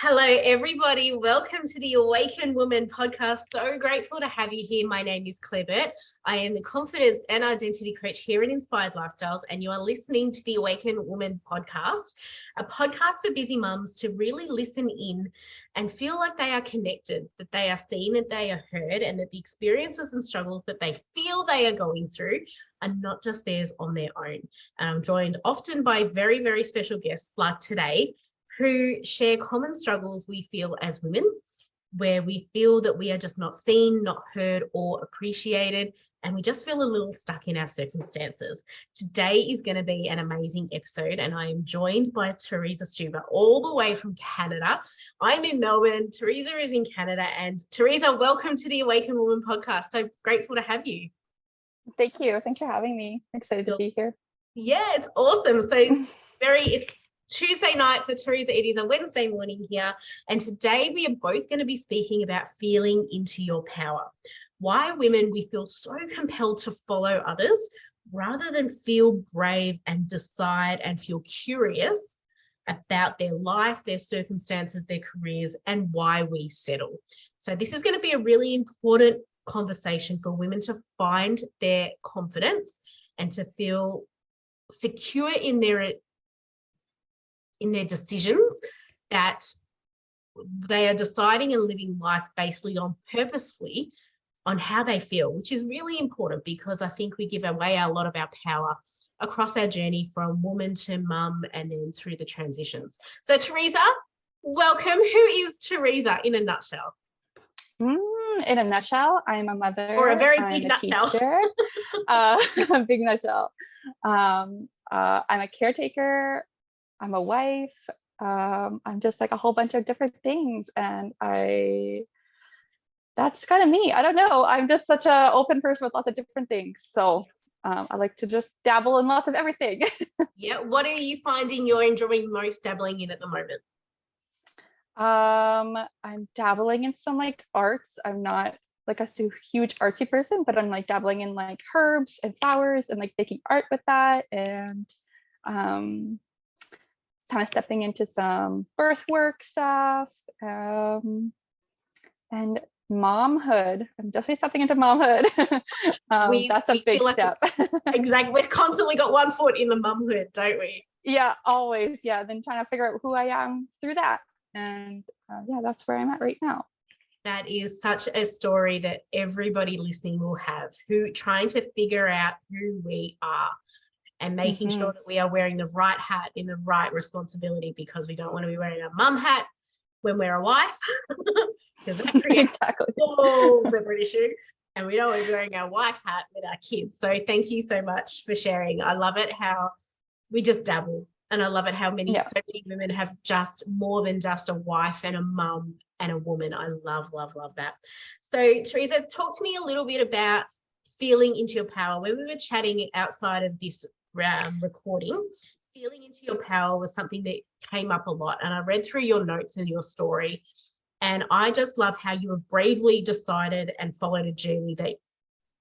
Hello, everybody. Welcome to the Awaken Woman podcast. So grateful to have you here. My name is Claire Burt. I am the confidence and identity coach here at Inspired Lifestyles, and you are listening to the Awaken Woman podcast, a podcast for busy mums to really listen in and feel like they are connected, that they are seen and they are heard, and that the experiences and struggles that they feel they are going through are not just theirs on their own. And I'm joined often by very, very special guests like today, who share common struggles we feel as women, where we feel that we are just not seen, not heard, or appreciated, and we just feel a little stuck in our circumstances. Today is going to be an amazing episode, and I am joined by Teresa Stuber, all the way from Canada. I'm in Melbourne, Teresa is in Canada, and Teresa, welcome to the Awaken Woman podcast. So grateful to have you. Thank you. Thanks for having me. Excited to be here. Yeah, it's awesome. So it's Tuesday night for Teresa. It is a Wednesday morning here. And today we are both going to be speaking about feeling into your power. Why women, we feel so compelled to follow others rather than feel brave and decide and feel curious about their life, their circumstances, their careers, and why we settle. So this is going to be a really important conversation for women to find their confidence and to feel secure in their decisions, that they are deciding and living life basically on purposefully on how they feel, which is really important because I think we give away a lot of our power across our journey from woman to mum and then through the transitions. So Teresa, welcome. Who is Teresa in a nutshell? In a nutshell, I'm a mother. Or a very I'm big a nutshell. Teacher. A big nutshell. I'm a caretaker. I'm a wife. I'm just like a whole bunch of different things. And that's kind of me. I don't know. I'm just such an open person with lots of different things. So I like to just dabble in lots of everything. Yeah. What are you finding you're enjoying most dabbling in at the moment? I'm dabbling in some like arts. I'm not like a huge artsy person, but I'm like dabbling in like herbs and flowers and like making art with that, and kind of stepping into some birth work stuff, and momhood. I'm definitely stepping into momhood. That's a big step. Exactly. We've constantly got one foot in the mumhood, don't we? Yeah, always. Yeah. Then trying to figure out who I am through that. And yeah, that's where I'm at right now. That is such a story that everybody listening will have, who trying to figure out who we are and making sure that we are wearing the right hat in the right responsibility, because we don't want to be wearing a mum hat when we're a wife, because that creates exactly all the British issue, and we don't want to be wearing our wife hat with our kids. So thank you so much for sharing. I love it how we just dabble, and I love it how so many women have just more than just a wife and a mum and a woman. I love that. So Teresa, talk to me a little bit about feeling into your power. When we were chatting outside of this recording, feeling into your power was something that came up a lot, and I read through your notes and your story, and I just love how you have bravely decided and followed a journey that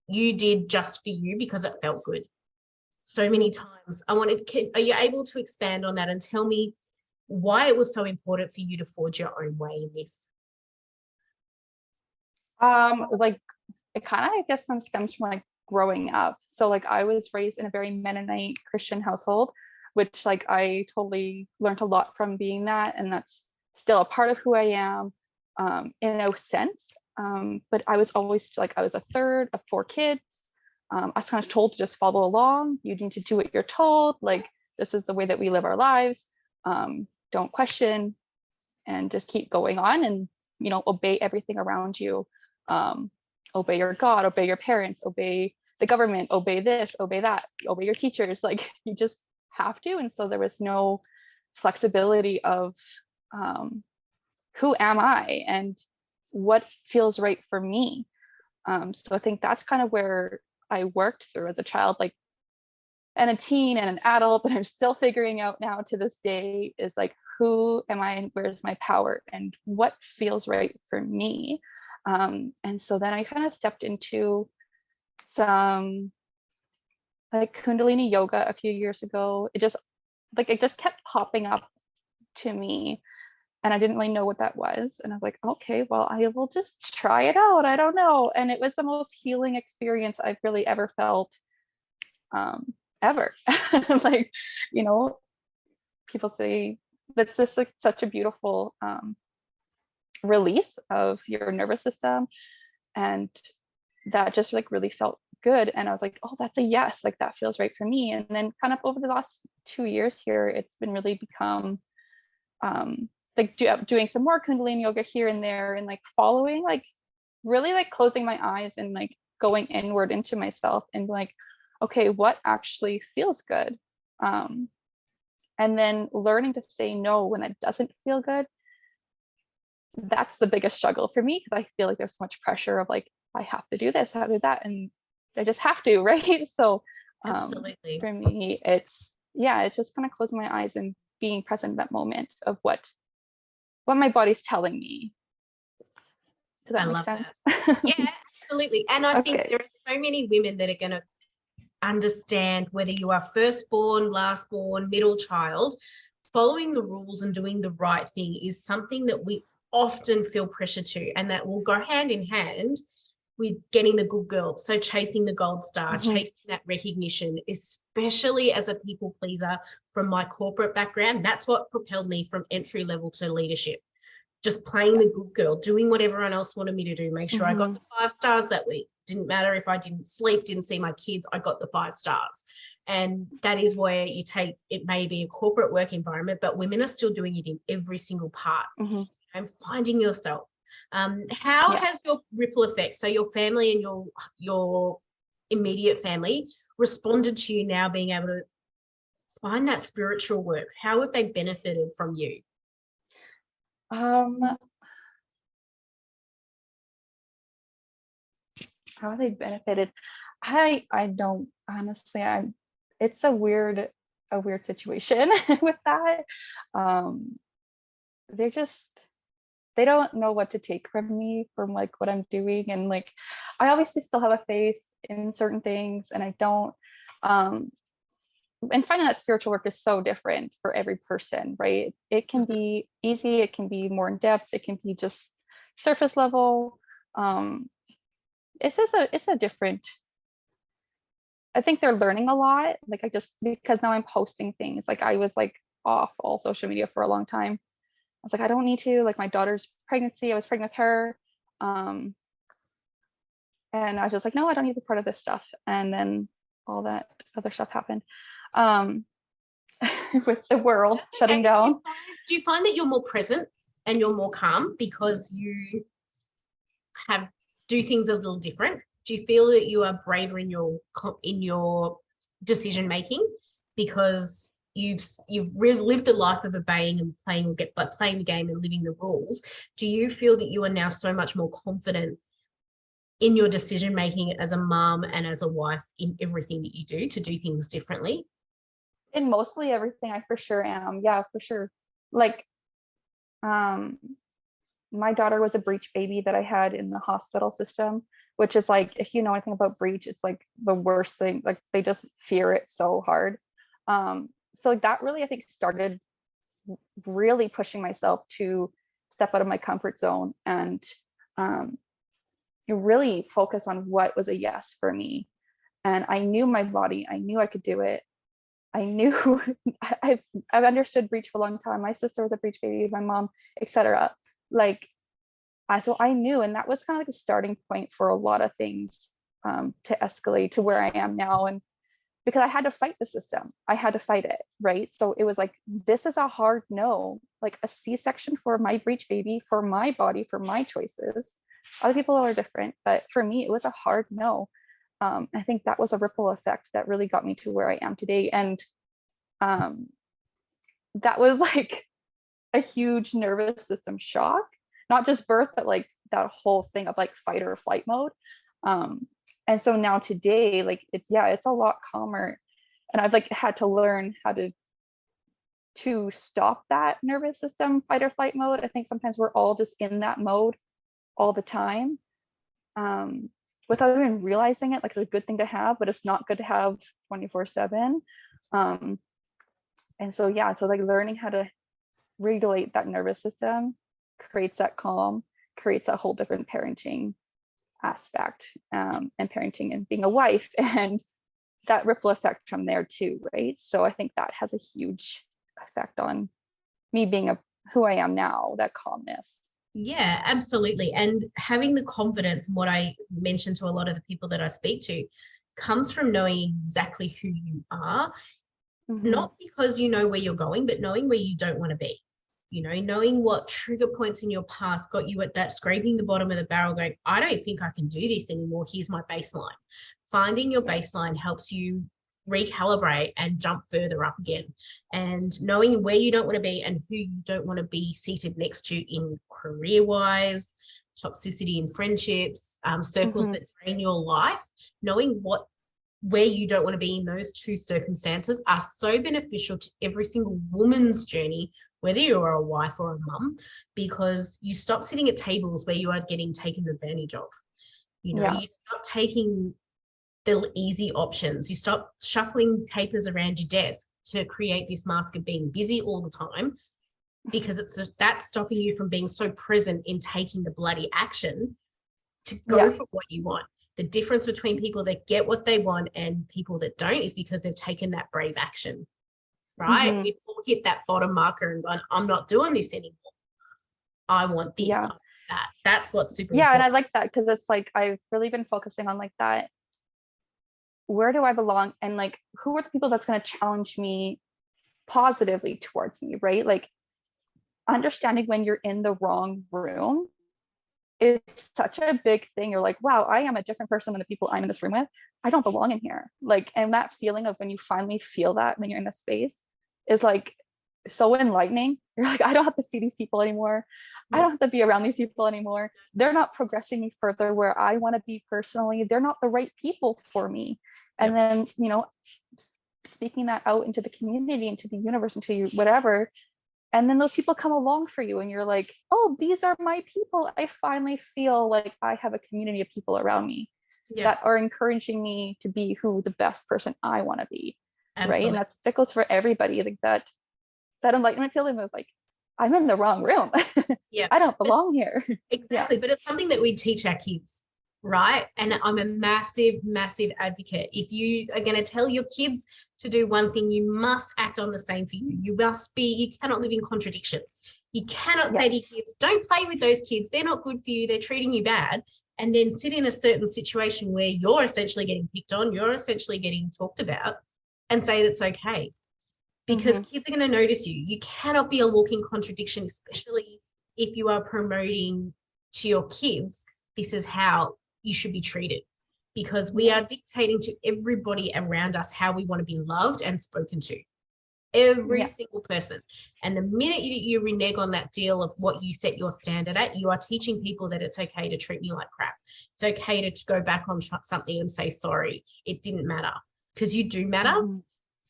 you did just for you because it felt good so many times. Are you able to expand on that and tell me why it was so important for you to forge your own way in this? Like it kind of, I guess, stems from like growing up. So like I was raised in a very Mennonite Christian household, which like I totally learned a lot from being that, and that's still a part of who I am in a sense. But I was always like, I was a third of 4 kids. I was kind of told to just follow along. You need to do what you're told. Like, this is the way that we live our lives. Don't question, and just keep going on, and, you know, obey everything around you. Obey your God, obey your parents, obey the government, obey this, obey that, obey your teachers. Like, you just have to. And so there was no flexibility of who am I and what feels right for me. So I think that's kind of where I worked through as a child, like, and a teen and an adult that I'm still figuring out now to this day, is like, who am I and where's my power and what feels right for me. And so then I kind of stepped into some like Kundalini yoga a few years ago. It just kept popping up to me. and I didn't really know what that was. And I was like, okay, well, I will just try it out. I don't know. And it was the most healing experience I've really ever felt, ever. Like, you know, people say that's just like such a beautiful release of your nervous system. And that just like really felt good. And I was like, oh, that's a yes, like that feels right for me. And then kind of over the last 2 years here, it's been really become like doing some more kundalini yoga here and there, and like following, like really like closing my eyes and like going inward into myself and like, okay, what actually feels good? And then learning to say no when it doesn't feel good. That's the biggest struggle for me, because I feel like there's so much pressure of like, I have to do this, I have to do that, and I just have to, right? So Absolutely. For me, it's just kind of closing my eyes and being present in that moment of what my body's telling me. Does that make sense? Yeah, absolutely. And I think Okay. there are so many women that are going to understand, whether you are firstborn, lastborn, middle child, following the rules and doing the right thing is something that we often feel pressure to, and that will go hand in hand with getting the good girl. So chasing the gold star, chasing that recognition, especially as a people pleaser from my corporate background. That's what propelled me from entry level to leadership. Just playing the good girl, doing what everyone else wanted me to do, make sure I got the 5 stars that week. Didn't matter if I didn't sleep, didn't see my kids, I got the 5 stars. And that is where you take, it may be a corporate work environment, but women are still doing it in every single part. And finding yourself. How has your ripple effect, so your family and your immediate family, responded to you now being able to find that spiritual work? How have they benefited from you? How have they benefited? I don't, honestly, it's a weird situation with that. They don't know what to take from me, from like what I'm doing. And like, I obviously still have a faith in certain things, and I don't, and finding that spiritual work is so different for every person, right? It can be easy, it can be more in depth, it can be just surface level. It's a different, I think they're learning a lot. Like, I just, because now I'm posting things, like I was like off all social media for a long time. I was like, I don't need to, like my daughter's pregnancy, I was pregnant with her. And I was just like, no, I don't need to be part of this stuff. And then all that other stuff happened with the world shutting down. Do you find that you're more present and you're more calm because you do things a little different? Do you feel that you are braver in your decision making because you've lived the life of obeying and playing the game and living the rules? Do you feel that you are now so much more confident in your decision making as a mom and as a wife in everything that you do, to do things differently? In mostly everything, I for sure am. Yeah, for sure. Like, my daughter was a breech baby that I had in the hospital system, which is like, if you know anything about breech, it's like the worst thing. Like, they just fear it so hard. So like that really, I think, started really pushing myself to step out of my comfort zone and really focus on what was a yes for me. And I knew my body, I knew I could do it. I knew I've understood breech for a long time. My sister was a breech baby, my mom, etc. Like, so I knew, and that was kind of like a starting point for a lot of things to escalate to where I am now. And because I had to fight the system, I had to fight it, right? So it was like, this is a hard no, like a C-section for my breech baby, for my body, for my choices. Other people are different, but for me, it was a hard no. I think that was a ripple effect that really got me to where I am today. And that was like a huge nervous system shock, not just birth, but like that whole thing of like fight or flight mode. And so now today, like it's a lot calmer. And I've like had to learn how to stop that nervous system fight or flight mode. I think sometimes we're all just in that mode all the time. Without even realizing it. Like, it's a good thing to have, but it's not good to have 24/7. And so, so like learning how to regulate that nervous system, creates that calm, creates a whole different parenting aspect, and parenting and being a wife, and that ripple effect from there too, right? So I think that has a huge effect on me being who I am now, that calmness. Yeah, absolutely. And having the confidence, and what I mentioned to a lot of the people that I speak to, comes from knowing exactly who you are, not because you know where you're going, but knowing where you don't want to be. Knowing what trigger points in your past got you at that, scraping the bottom of the barrel going, I don't think I can do this anymore. Here's my baseline. Finding your baseline helps you recalibrate and jump further up again. And knowing where you don't want to be and who you don't want to be seated next to in career-wise, toxicity in friendships, circles that drain your life, knowing where you don't want to be in those two circumstances are so beneficial to every single woman's journey, whether you're a wife or a mum, because you stop sitting at tables where you are getting taken advantage of. You stop taking the easy options. You stop shuffling papers around your desk to create this mask of being busy all the time, because that's stopping you from being so present in taking the bloody action to go for what you want. The difference between people that get what they want and people that don't is because they've taken that brave action, right? We've all hit that bottom marker and gone, I'm not doing this anymore. I want this. I want that. That's what's super important. And I like that, because it's like I've really been focusing on like that. Where do I belong? And like, who are the people that's going to challenge me positively towards me, right? Like, understanding when you're in the wrong room is such a big thing. You're like, wow, I am a different person than the people I'm in this room with. I don't belong in here. Like, and that feeling of when you finally feel that when you're in a space is like so enlightening. You're like, I don't have to see these people anymore. I don't have to be around these people anymore. They're not progressing me further where I want to be personally. They're not the right people for me. And then, speaking that out into the community, into the universe, into you, whatever. And then those people come along for you and you're like, oh, these are my people. I finally feel like I have a community of people around me that are encouraging me to be the best person I want to be. Absolutely. Right. And that goes for everybody. Like that enlightenment feeling of like, I'm in the wrong room. I don't belong here. Exactly. But it's something that we teach our kids, right? And I'm a massive, massive advocate. If you are going to tell your kids to do one thing, you must act on the same for you. You cannot live in contradiction. You cannot say to your kids, don't play with those kids. They're not good for you. They're treating you bad. And then sit in a certain situation where you're essentially getting picked on, you're essentially getting talked about, and say that's okay. Because kids are going to notice you. You cannot be a walking contradiction, especially if you are promoting to your kids, this is how you should be treated, because we are dictating to everybody around us how we want to be loved and spoken to. Every single person. And the minute you renege on that deal of what you set your standard at, you are teaching people that it's okay to treat me like crap. It's okay to go back on something and say, sorry, it didn't matter, because you do matter.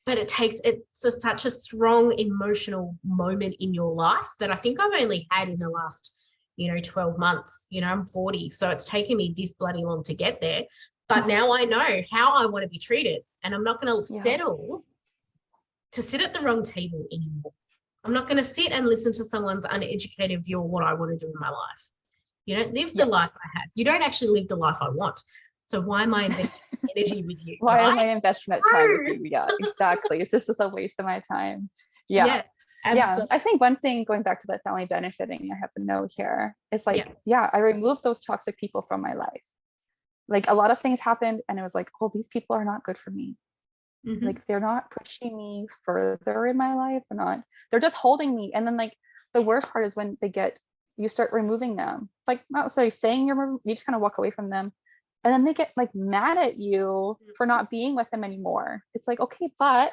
But it's such a strong emotional moment in your life that I think I've only had in the last, 12 months. I'm 40, so it's taken me this bloody long to get there. But now I know how I want to be treated, and I'm not going to settle to sit at the wrong table anymore. I'm not going to sit and listen to someone's uneducated view of what I want to do in my life. You don't live the life I have. You don't actually live the life I want. So why am I investing energy with you? Why am I investing that time with you? Yeah, exactly. It's just a waste of my time. Yeah. I think one thing, going back to that family benefiting, I have a note here. It's like, I removed those toxic people from my life. Like, a lot of things happened and it was like, oh, these people are not good for me. Like, they're not pushing me further in my life. They're just holding me. And then like the worst part is when you start removing them. It's like, not sorry, saying you just kind of walk away from them. And then they get like mad at you for not being with them anymore. It's like, okay, but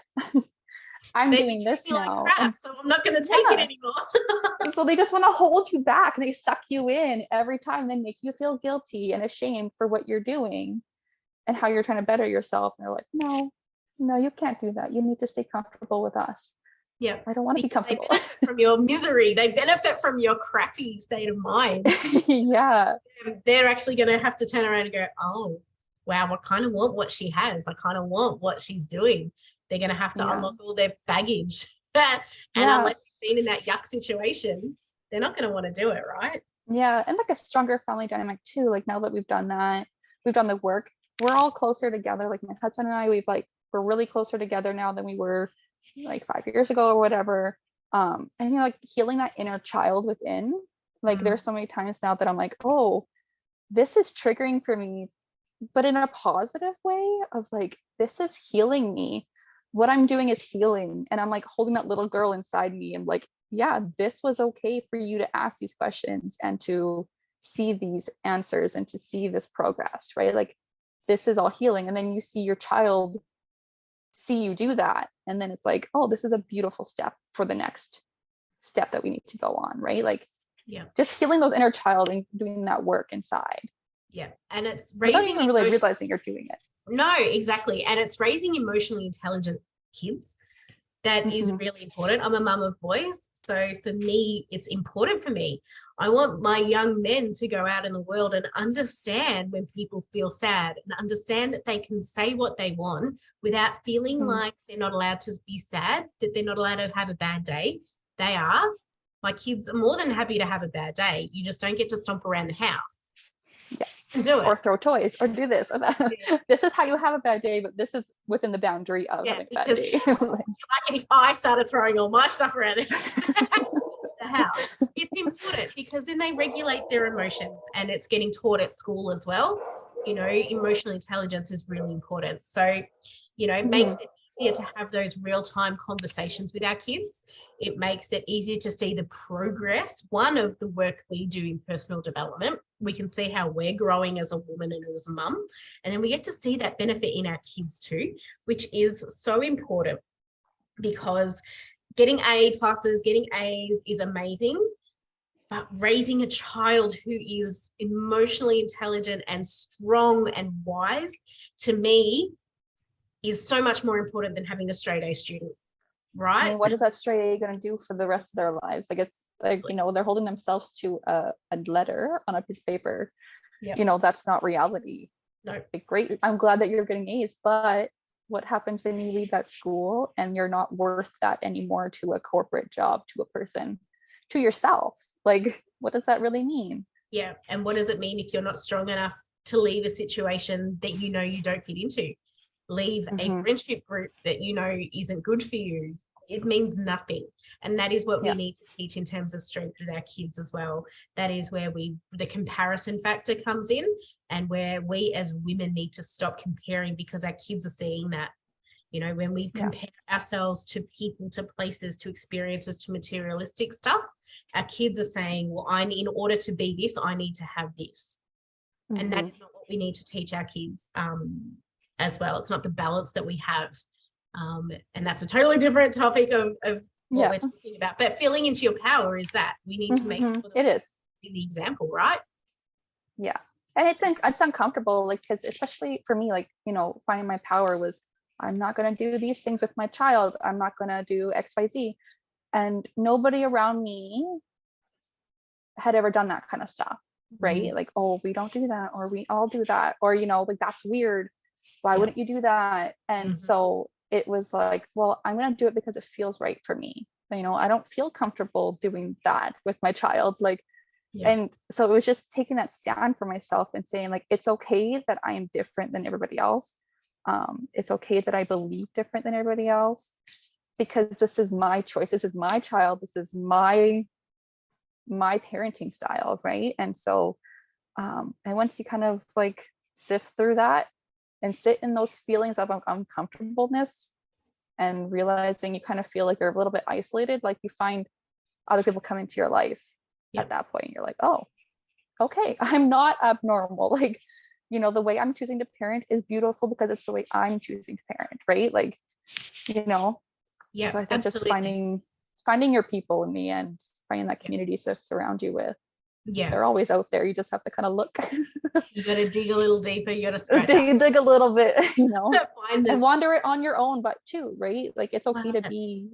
I'm doing this now. Like crap, so I'm not going to take it anymore. So they just want to hold you back. They suck you in every time. They make you feel guilty and ashamed for what you're doing and how you're trying to better yourself. And they're like, no, you can't do that. You need to stay comfortable with us. Yeah. I don't want to be comfortable. They benefit from your misery. They benefit from your crappy state of mind. They're actually going to have to turn around and go, oh, wow, I kind of want what she has. I kind of want what she's doing. They're going to have to unlock all their baggage. And unless been in that yuck situation, they're not going to want to do it, right? Yeah, and like a stronger family dynamic too. Like now that we've done that, we've done the work, we're all closer together. Like my husband and I, we're really closer together now than we were like 5 years ago or whatever. And like healing that inner child within. Like there's so many times now that I'm like, oh, this is triggering for me, but in a positive way of like, this is healing me. What I'm doing is healing. And I'm like holding that little girl inside me and like, yeah, this was okay for you to ask these questions and to see these answers and to see this progress, right? Like this is all healing. And then you see your child see you do that. And then it's like, oh, this is a beautiful step for the next step that we need to go on, right? Like, yeah, just healing those inner child and doing that work inside. Yeah. And it's without raising even really realizing you're doing it. No, exactly. And it's raising emotionally intelligent kids. That is really important. I'm a mum of boys. So for me, it's important for me. I want my young men to go out in the world and understand when people feel sad and understand that they can say what they want without feeling like they're not allowed to be sad, that they're not allowed to have a bad day. They are. My kids are more than happy to have a bad day. You just don't get to stomp around the house. Yeah. And do it. Or throw toys or do this or that. Yeah. This is how you have a bad day, but this is within the boundary of having a bad day. Like if I started throwing all my stuff around the house, it's important because then they regulate their emotions, and it's getting taught at school as well. You know, emotional intelligence is really important. So, you know, it makes it easier to have those real-time conversations with our kids. It makes it easier to see the progress, one, of the work we do in personal development. We can see how we're growing as a woman and as a mum. And then we get to see that benefit in our kids too, which is so important, because getting A pluses, getting A's is amazing. But raising a child who is emotionally intelligent and strong and wise, to me, is so much more important than having a straight A student, right? I mean, what is that straight A going to do for the rest of their lives? Like, it's like, you know, they're holding themselves to a letter on a piece of paper. Yep. You know, that's not reality. No. Like, great, I'm glad that you're getting A's, but what happens when you leave that school and you're not worth that anymore to a corporate job, to a person, to yourself? Like, what does that really mean? Yeah. And what does it mean if you're not strong enough to leave a situation that you know you don't fit into? Leave a friendship group that you know isn't good for you. It means nothing. And that is what we need to teach in terms of strength with our kids as well. That is where the comparison factor comes in, and where we as women need to stop comparing, because our kids are seeing that. You know, when we compare ourselves to people, to places, to experiences, to materialistic stuff, our kids are saying, well, in order to be this, I need to have this. And that is not what we need to teach our kids as well. It's not the balance that we have. And that's a totally different topic of what we're talking about. But feeling into your power is that we need to make sure that it is the example, right? Yeah. And it's uncomfortable, like, because especially for me, like, you know, finding my power was, I'm not going to do these things with my child. I'm not going to do XYZ. And nobody around me had ever done that kind of stuff, right? Like, oh, we don't do that, or we all do that, or, you know, like, that's weird. Why wouldn't you do that? And so it was like, well, I'm going to do it because it feels right for me. You know, I don't feel comfortable doing that with my child. Like, and so it was just taking that stand for myself and saying, like, it's okay that I am different than everybody else. It's okay that I believe different than everybody else, because this is my choice. This is my child. This is my parenting style. Right. And so, and once you kind of like sift through that and sit in those feelings of uncomfortableness and realizing you kind of feel like you're a little bit isolated, like you find other people come into your life at that point. You're like, oh, okay, I'm not abnormal. Like, you know, the way I'm choosing to parent is beautiful because it's the way I'm choosing to parent, right? Like, you know, so I think just finding your people in the end, finding that community to surround you with. They're always out there. You just have to kind of look. You got to dig a little deeper. You got to scratch dig a little bit, you know, and wander it on your own, but too, right? Like, it's okay to be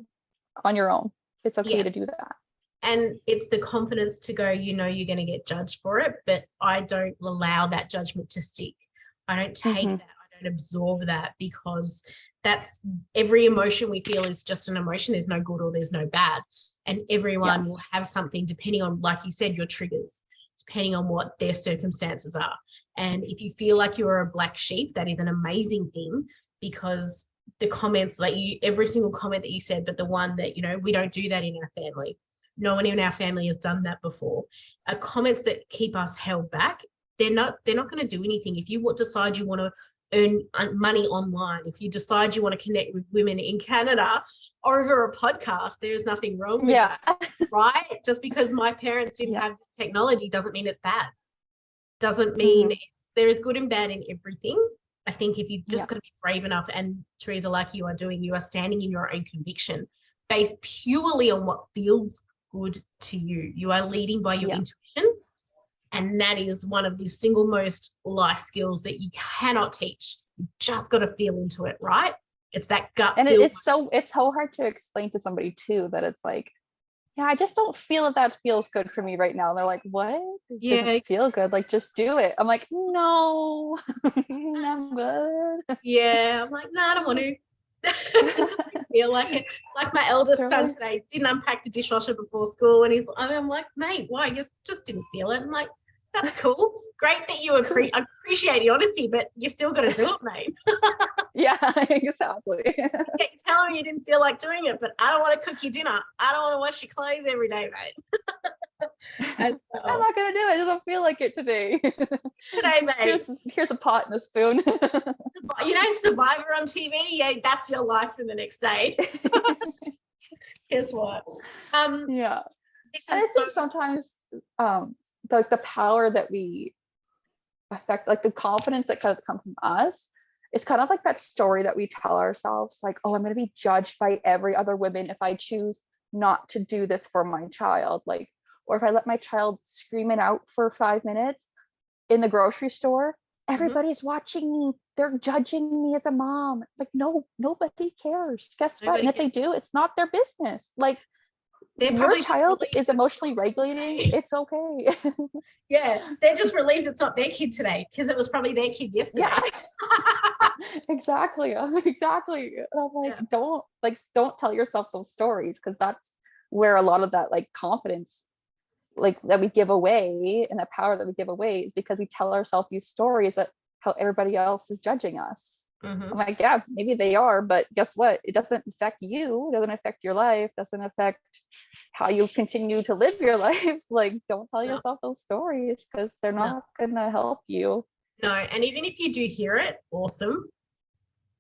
on your own. It's okay to do that. And it's the confidence to go, you know, you're going to get judged for it, but I don't allow that judgment to stick. I don't take that. I don't absorb that, because that's every emotion we feel is just an emotion. There's no good or there's no bad. And everyone will have something depending on, like you said, your triggers, depending on what their circumstances are. And if you feel like you're a black sheep, that is an amazing thing, because the comments, like every single comment that you said, but the one that, we don't do that in our family. No one in our family has done that before. Comments that keep us held back, they're not going to do anything. If you decide you want to earn money online, if you decide you want to connect with women in Canada over a podcast, there's nothing wrong with that, right? Just because my parents didn't have this technology doesn't mean it's bad. Doesn't mean there is good and bad in everything. I think if you've just got to be brave enough, and Teresa, like you are doing, you are standing in your own conviction based purely on what feels good to you. You are leading by your intuition. And that is one of the single most life skills that you cannot teach. You've just got to feel into it, right? It's that gut and feel. It's so hard to explain to somebody too, that it's like, I just don't feel that feels good for me right now. And they're like, what? It doesn't feel good. Like, just do it. I'm like, no, I'm good. Yeah. I'm like, no, I don't want to. I just didn't feel like it. Like my eldest son today didn't unpack the dishwasher before school, and I'm like, mate, why? You just didn't feel it. I'm like, that's cool. Great that you appreciate the honesty, but you still got to do it, mate. Yeah, exactly. You're telling me you didn't feel like doing it, but I don't want to cook your dinner. I don't want to wash your clothes every day, mate. As well. I'm not gonna do it. I just don't feel like it today. Today, mate. Here's a pot and a spoon. Survivor on TV. Yeah, that's your life for the next day. Guess what? Yeah. I think sometimes the power that we affect, like the confidence that kind of comes from us, it's kind of like that story that we tell ourselves, like, oh, I'm going to be judged by every other woman if I choose not to do this for my child, like, or if I let my child scream it out for 5 minutes in the grocery store, everybody's watching me, they're judging me as a mom. Like, no, nobody cares. Guess what? And if they do, it's not their business. Like, your child is emotionally regulating, it's okay. Yeah, they're just relieved it's not their kid today, because it was probably their kid yesterday. Yeah. Exactly. And I'm like, don't tell yourself those stories, because that's where a lot of that like confidence like that we give away, and the power that we give away, is because we tell ourselves these stories that how everybody else is judging us. I'm like, yeah, maybe they are, but guess what? It doesn't affect you. It doesn't affect your life. Doesn't affect how you continue to live your life. Like, don't tell yourself those stories, because they're not gonna help you. No, and even if you do hear it, awesome.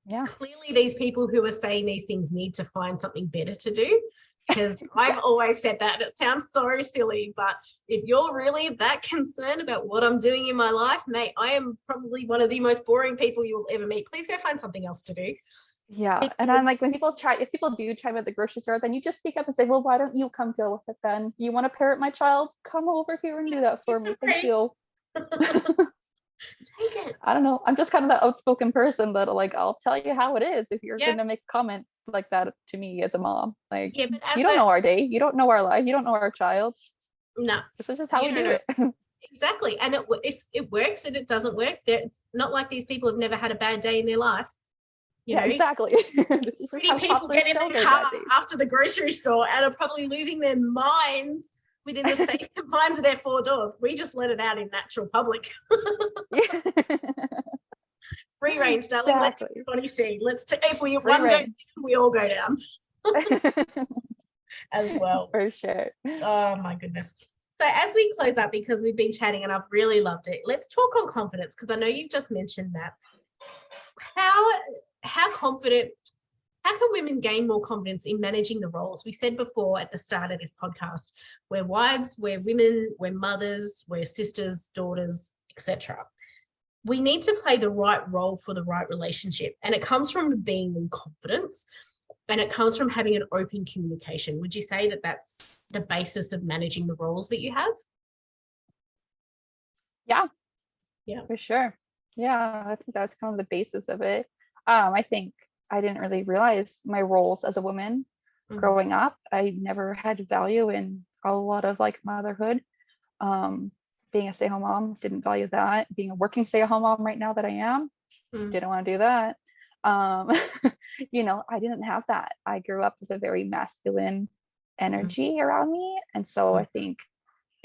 Yeah. Clearly, these people who are saying these things need to find something better to do. Because I've always said that. It sounds so silly, but if you're really that concerned about what I'm doing in my life, mate, I am probably one of the most boring people you'll ever meet. Please go find something else to do. Yeah. And I'm like, if people do try at the grocery store, then you just speak up and say, well, why don't you come deal with it then? You want to parent my child? Come over here and do that for me. Thank you. Take it. I don't know. I'm just kind of that outspoken person that like, I'll tell you how it is if you're going to make a comment like that to me as a mom. Like, but you don't know our day. You don't know our life. You don't know our child. No. This is just how we do it. Exactly. And if it works and it doesn't work, it's not like these people have never had a bad day in their life. You know? Exactly. Pretty people get in the car after the grocery store and are probably losing their minds within the safe confines of their 4 doors. We just let it out in natural public. Free range, darling. Exactly. Let everybody see. If we one go down, we all go down. As well. For sure. Oh my goodness. So as we close up, because we've been chatting and I've really loved it, let's talk on confidence, because I know you've just mentioned that. How can women gain more confidence in managing the roles? We said before at the start of this podcast, we're wives, we're women, we're mothers, we're sisters, daughters, etc. We need to play the right role for the right relationship. And it comes from being in confidence, and it comes from having an open communication. Would you say that that's the basis of managing the roles that you have? Yeah, for sure. Yeah, I think that's kind of the basis of it. I think I didn't really realize my roles as a woman growing up. I never had value in a lot of like motherhood. Being a stay-at-home mom, didn't value that. Being a working stay-at-home mom right now that I am, didn't want to do that. You know, I didn't have that. I grew up with a very masculine energy around me. And so I think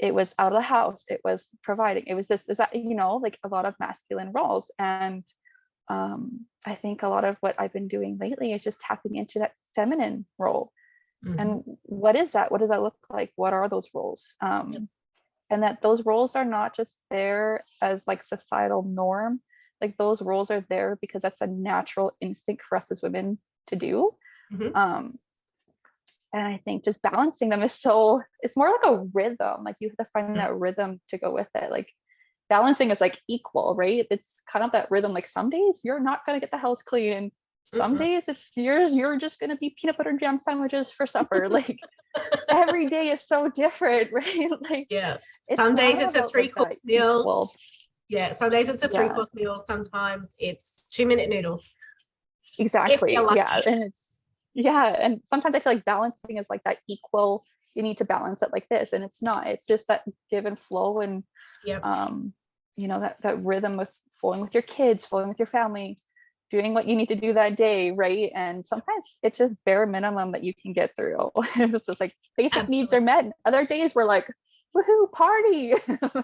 it was out of the house, it was providing, it was this, is that, you know, like a lot of masculine roles. And I think a lot of what I've been doing lately is just tapping into that feminine role. And what is that? What does that look like? What are those roles? And that those roles are not just there as like societal norm. Like those roles are there because that's a natural instinct for us as women to do. And I think just balancing them is so, it's more like a rhythm. Like you have to find that rhythm to go with it. Like balancing is like equal, right? It's kind of that rhythm. Like some days you're not going to get the house clean. Some days it's you're just going to be peanut butter and jam sandwiches for supper. Like every day is so different, right? Like some days it's a 3-course meal. Equal. Yeah, some days it's a 3-course meal. Sometimes it's 2-minute noodles. Exactly. Yeah, and it's and sometimes I feel like balancing is like that equal. You need to balance it like this, and it's not. It's just that give and flow, and you know, that rhythm with flowing with your kids, flowing with your family, doing what you need to do that day, right? And sometimes it's just bare minimum that you can get through. It's just like basic needs are met. Other days we're like, woohoo, party.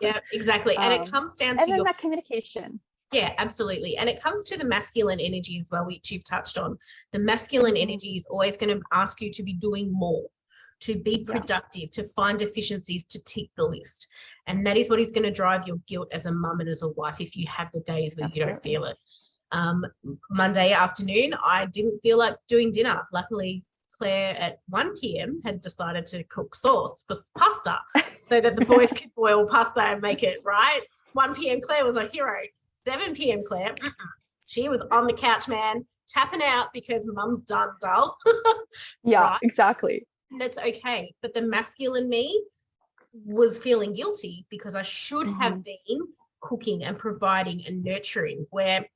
Yeah, exactly. And it comes down to that communication. Yeah, absolutely. And it comes to the masculine energy as well, which you've touched on. The masculine energy is always going to ask you to be doing more, to be productive, to find efficiencies, to tick the list. And that is what is going to drive your guilt as a mum and as a wife if you have the days where you don't feel it. Monday afternoon, I didn't feel like doing dinner. Luckily, Claire at 1 p.m. had decided to cook sauce for pasta so that the boys could boil pasta and make it right. 1 p.m. Claire was a hero. 7 p.m. Claire, she was on the couch, man, tapping out because mum's done dull. Right? Exactly. That's okay. But the masculine me was feeling guilty because I should have been cooking and providing and nurturing, where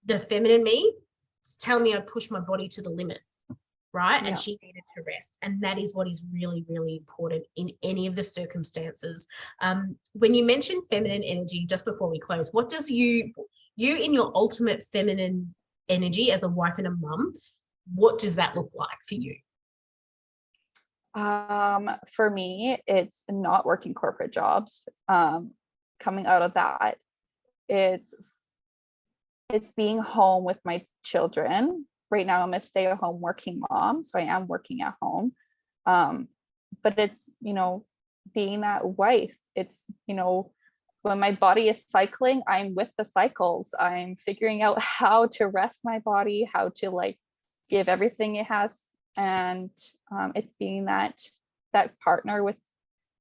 the feminine me is telling me I'd push my body to the limit, right? And she needed to rest. And that is what is really, really important in any of the circumstances. When you mentioned feminine energy, just before we close, what does you in your ultimate feminine energy as a wife and a mum, what does that look like for you? For me, it's not working corporate jobs. Coming out of that, it's being home with my children. Right now I'm a stay-at-home working mom, so I am working at home. But it's, you know, being that wife. It's, you know, when my body is cycling, I'm with the cycles. I'm figuring out how to rest my body, how to like give everything it has. And it's being that partner with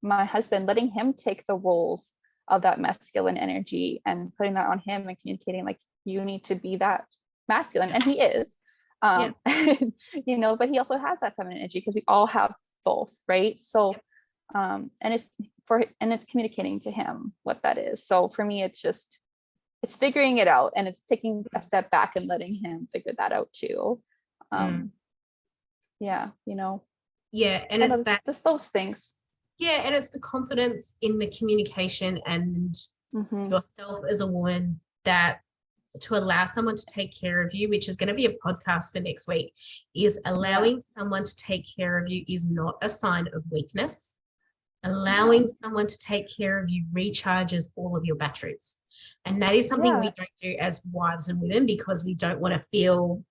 my husband, letting him take the roles of that masculine energy and putting that on him and communicating like, you need to be that masculine. And he is. You know, but he also has that feminine energy because we all have both, right? So and it's communicating to him what that is. So for me, it's figuring it out, and it's taking a step back and letting him figure that out too. You know, and it's just those things. And it's the confidence in the communication and yourself as a woman, that to allow someone to take care of you, which is going to be a podcast for next week, is allowing someone to take care of you is not a sign of weakness. Allowing someone to take care of you recharges all of your batteries. And that is something we don't do as wives and women because we don't want to feel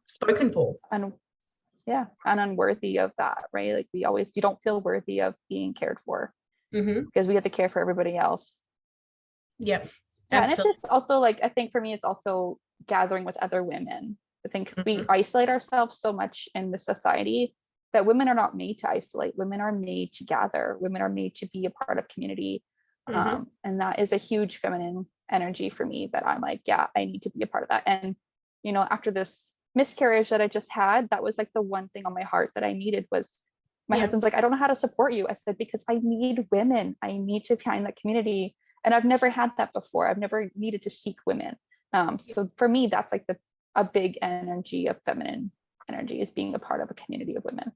spoken for. And unworthy of that, right? Like you don't feel worthy of being cared for because we have to care for everybody else. And it's just also like, I think for me, it's also gathering with other women. I think we isolate ourselves so much in the society that women are not made to isolate. Women are made to gather. Women are made to be a part of community. And that is a huge feminine energy for me that I'm like, I need to be a part of that. And, you know, after this miscarriage that I just had, that was like the one thing on my heart that I needed was my husband's like, I don't know how to support you. I said, because I need women. I need to find that community. And I've never had that before. I've never needed to seek women. So for me, that's like a big energy of feminine energy, is being a part of a community of women.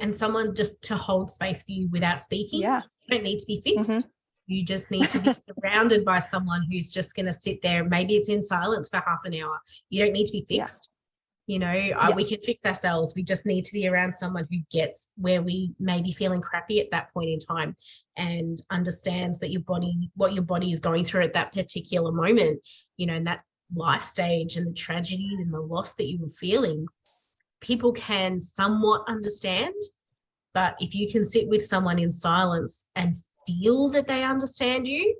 And someone just to hold space for you without speaking. You don't need to be fixed. You just need to be surrounded by someone who's just going to sit there. Maybe it's in silence for half an hour. You don't need to be fixed. You know, we can fix ourselves. We just need to be around someone who gets where we may be feeling crappy at that point in time and understands that what your body is going through at that particular moment, you know, and that life stage and the tragedy and the loss that you were feeling. People can somewhat understand, but if you can sit with someone in silence and feel that they understand you,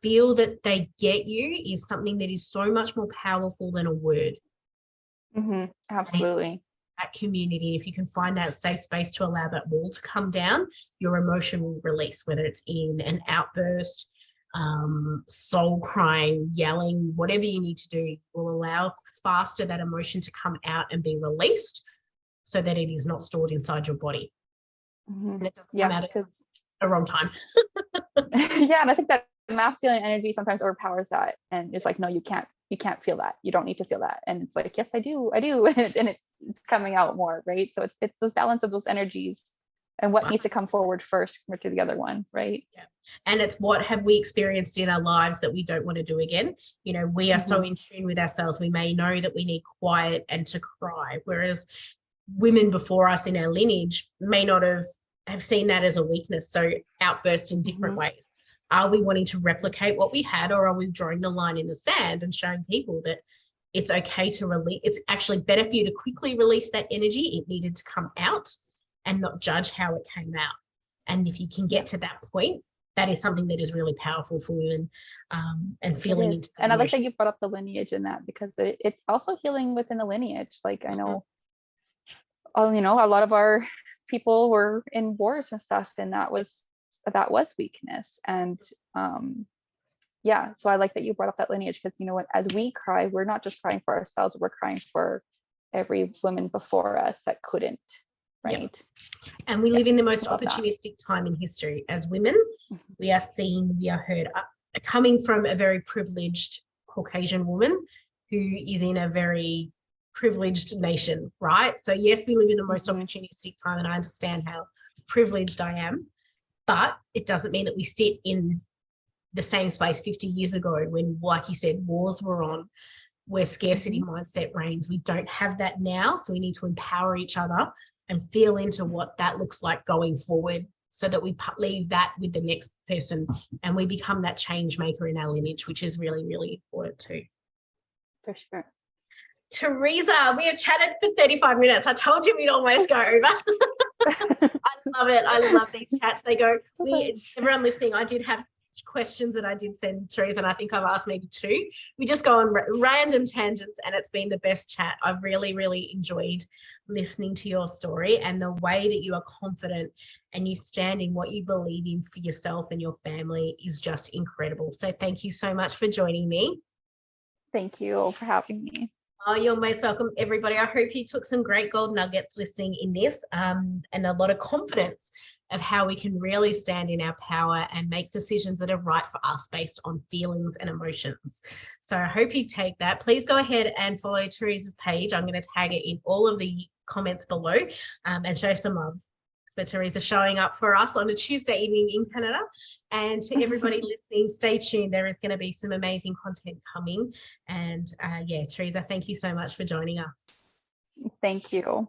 feel that they get you, is something that is so much more powerful than a word. Absolutely. That community, if you can find that safe space to allow that wall to come down, your emotion will release, whether it's in an outburst, soul crying, yelling, whatever you need to do, will allow faster that emotion to come out and be released so that it is not stored inside your body. And it doesn't come out at the wrong time. And I think that masculine energy sometimes overpowers that, and it's like, no, you can't feel that. You don't need to feel that. And it's like, yes, I do. And it's coming out more, right? So it's this balance of those energies and what needs to come forward first compared to the other one, right? Yeah. And it's what have we experienced in our lives that we don't want to do again. You know, we are so in tune with ourselves. We may know that we need quiet and to cry, whereas women before us in our lineage may not have seen that as a weakness. So outburst in different ways. Are we wanting to replicate what we had, or are we drawing the line in the sand and showing people that it's okay to release? It's actually better for you to quickly release that energy. It needed to come out and not judge how it came out. And if you can get to that point, that is something that is really powerful for women, and feeling into that. And I like that you brought up the lineage in that, because it's also healing within the lineage. Like I know, you know, a lot of our people were in wars and stuff, and that was weakness. And so I like that you brought up that lineage, because you know what, as we cry, we're not just crying for ourselves, we're crying for every woman before us that couldn't, right? And we live in the most opportunistic time in history as women. We are seen, we are heard. Coming from a very privileged Caucasian woman who is in a very privileged nation, right? So yes, we live in the most opportunistic time, and I understand how privileged I am. But it doesn't mean that we sit in the same space 50 years ago when, like you said, wars were on, where scarcity mindset reigns. We don't have that now. So we need to empower each other and feel into what that looks like going forward, so that we leave that with the next person and we become that change maker in our lineage, which is really, really important too. For sure. Teresa, we have chatted for 35 minutes. I told you we'd almost go over. I love it. I love these chats. They go, everyone listening, I did have questions that I did send Teresa, and I think I've asked maybe 2. We just go on random tangents, and it's been the best chat. I've really, really enjoyed listening to your story, and the way that you are confident and you stand in what you believe in for yourself and your family is just incredible. So thank you so much for joining me. Thank you for having me. Oh, you're most welcome, everybody. I hope you took some great gold nuggets listening in this, and a lot of confidence of how we can really stand in our power and make decisions that are right for us based on feelings and emotions. So I hope you take that. Please go ahead and follow Teresa's page. I'm going to tag it in all of the comments below, and show some love for Teresa showing up for us on a Tuesday evening in Canada. And to everybody listening, stay tuned. There is going to be some amazing content coming. And Teresa, thank you so much for joining us. Thank you.